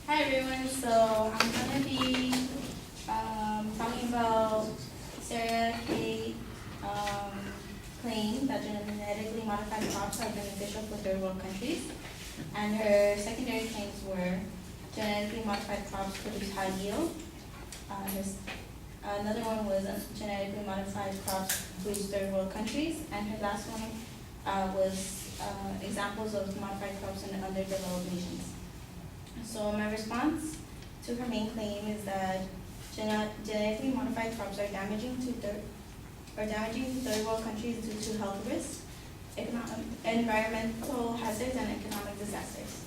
Hi everyone, so I'm going to be talking about Sarah K. Claim that genetically modified crops are beneficial for third world countries, and her secondary claims were genetically modified crops produce high yield. Another one was genetically modified crops reach third world countries, and her last one was examples of modified crops in underdeveloped nations. So my response to her main claim is that genetically modified crops are damaging to third world countries due to health risks, environmental hazards, and economic disasters.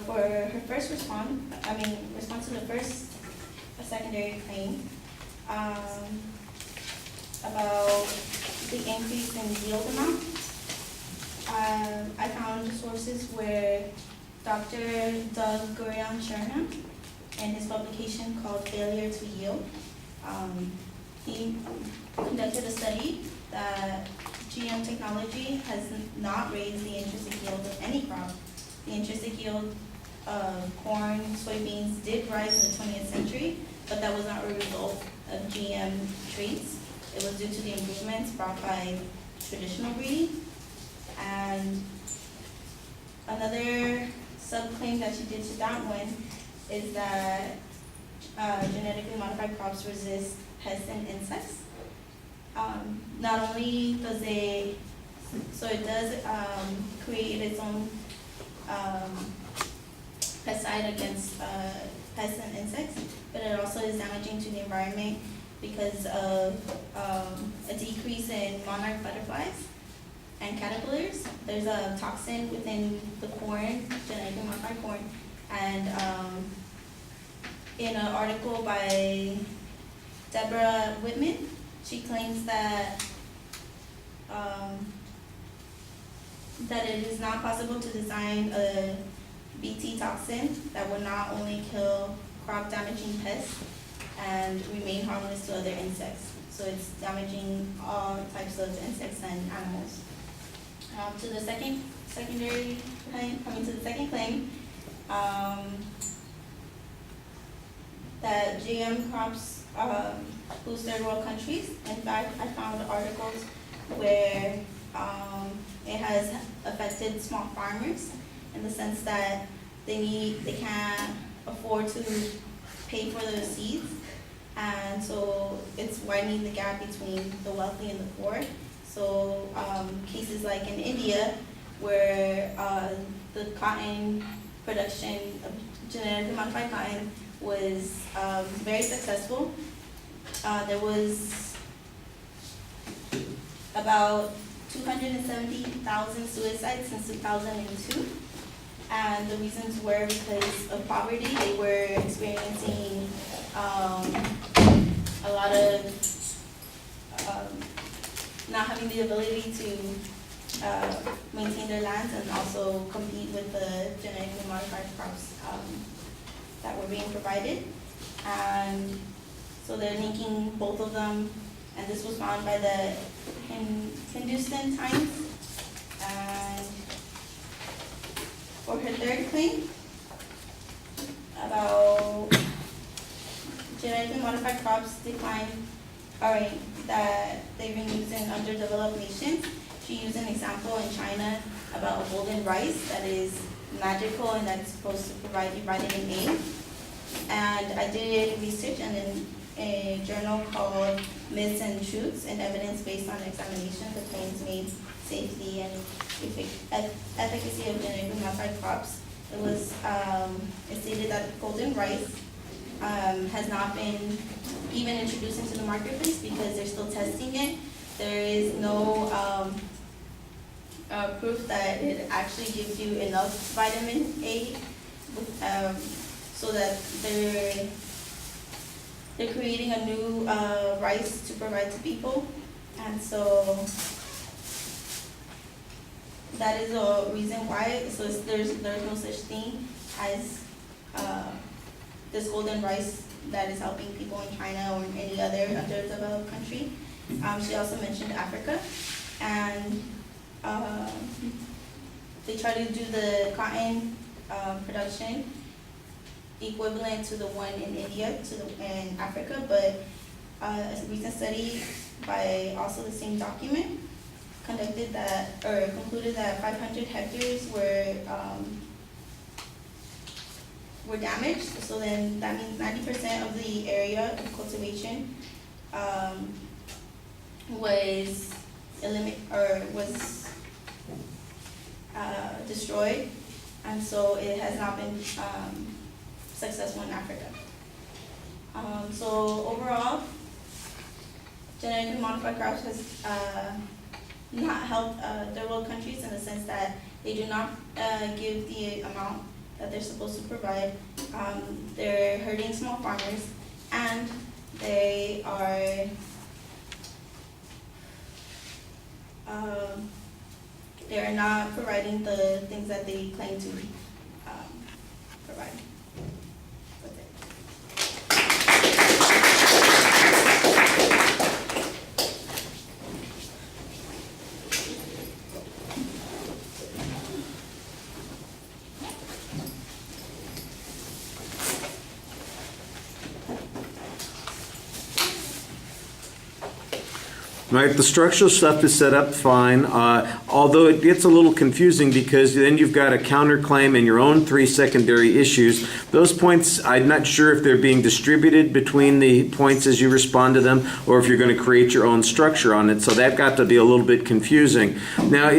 For her first response to the first secondary claim about the increase in yield amount, I found sources where Dr. Doug Gurion-Sherman, in his publication called Failure to Yield, he conducted a study that GM technology has not raised the intrinsic yield of any crop. The intrinsic yield of corn, soybeans did rise in the 20th century, but that was not a result of GM traits. It was due to the improvements brought by traditional breeding. And another subclaim that she did to that one is that genetically modified crops resist pests and insects. Not only does it does create its own pesticide against pests and insects, but it also is damaging to the environment because of a decrease in monarch butterflies and caterpillars. There's a toxin within the corn, genetically modified corn, and in an article by Deborah Whitman, she claims that that it is not possible to design a Bt toxin that would not only kill crop damaging pests and remain harmless to other insects. So it's damaging all types of insects and animals. To the second claim, that GM crops boost third world countries. In fact, I found articles where it has affected small farmers in the sense that they can't afford to pay for the seeds, and so it's widening the gap between the wealthy and the poor. So cases like in India, where the cotton production of genetically modified cotton was very successful. There was about 270,000 suicides since 2002. And the reasons were because of poverty. They were experiencing a lot of not having the ability to maintain their lands and also compete with the genetically modified crops that were being provided. And so they're linking both of them, and this was found by the Hindustan Times. And for her third claim about genetically modified crops that they've been used in underdeveloped nations, she used an example in China about a golden rice that is magical and that's supposed to provide you vitamin A. And I did research in a journal called Myths and Truths and Evidence Based on Examination of the Claims Made, Safety, and Efficacy of Genetically Modified Crops. It stated that golden rice has not been even introduced into the marketplace because they're still testing it. There is no proof that it actually gives you enough vitamin A, so that they're creating a new rice to provide to people, and so that is a reason why. So there's no such thing as this golden rice that is helping people in China or in any other underdeveloped country. She also mentioned Africa, and they try to do the cotton production equivalent to the one in India, in Africa, but a recent study by also the same document concluded that 500 hectares were damaged. So then that means 90% of the area of cultivation was destroyed, and so it has not been successful in Africa. So overall, genetically modified crops has not helped third world countries in the sense that they do not give the amount that they're supposed to provide. They're hurting small farmers, and they are not providing the things that they claim to provide. That's it. Right, the structural stuff is set up fine, although it gets a little confusing because then you've got a counterclaim and your own 3 secondary issues. Those points, I'm not sure if they're being distributed between the points as you respond to them, or if you're going to create your own structure on it, so that got to be a little bit confusing. Now,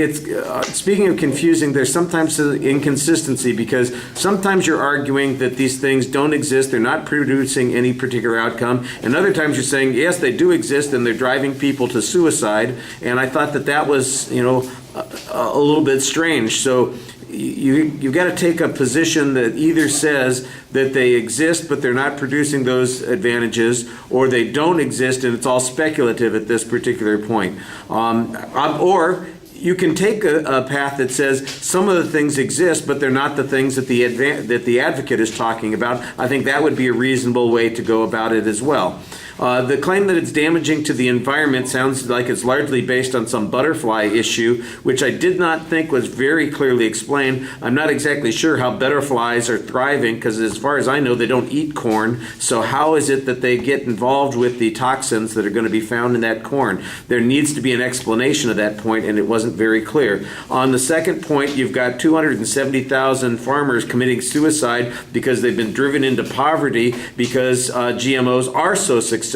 speaking of confusing, there's sometimes an inconsistency because sometimes you're arguing that these things don't exist, they're not producing any particular outcome, and other times you're saying, yes, they do exist and they're driving people to suicide, and I thought that was, a little bit strange. So you've got to take a position that either says that they exist but they're not producing those advantages, or they don't exist and it's all speculative at this particular point. Or you can take a path that says some of the things exist, but they're not the things that the advocate is talking about. I think that would be a reasonable way to go about it as well. The claim that it's damaging to the environment sounds like it's largely based on some butterfly issue, which I did not think was very clearly explained. I'm not exactly sure how butterflies are thriving, because as far as I know, they don't eat corn. So how is it that they get involved with the toxins that are going to be found in that corn? There needs to be an explanation of that point, and it wasn't very clear. On the second point, you've got 270,000 farmers committing suicide because they've been driven into poverty because GMOs are so successful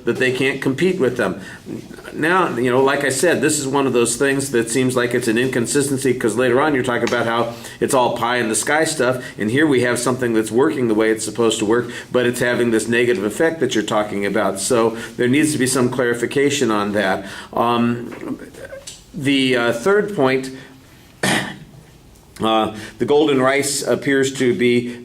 that they can't compete with them. Now, like I said, this is one of those things that seems like it's an inconsistency, because later on you're talking about how it's all pie in the sky stuff, and here we have something that's working the way it's supposed to work, but it's having this negative effect that you're talking about. So there needs to be some clarification on that. The third point, the golden rice appears to be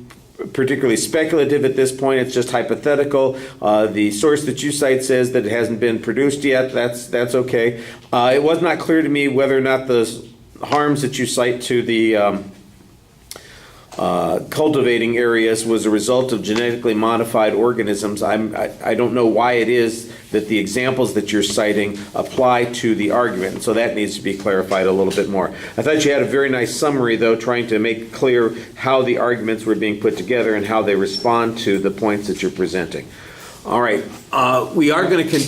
particularly speculative at this point. It's just hypothetical. The source that you cite says that it hasn't been produced yet. That's okay. It was not clear to me whether or not the harms that you cite to the cultivating areas was a result of genetically modified organisms. I don't know why it is that the examples that you're citing apply to the argument, so that needs to be clarified a little bit more. I thought you had a very nice summary, though, trying to make clear how the arguments were being put together and how they respond to the points that you're presenting. All right, we are going to continue.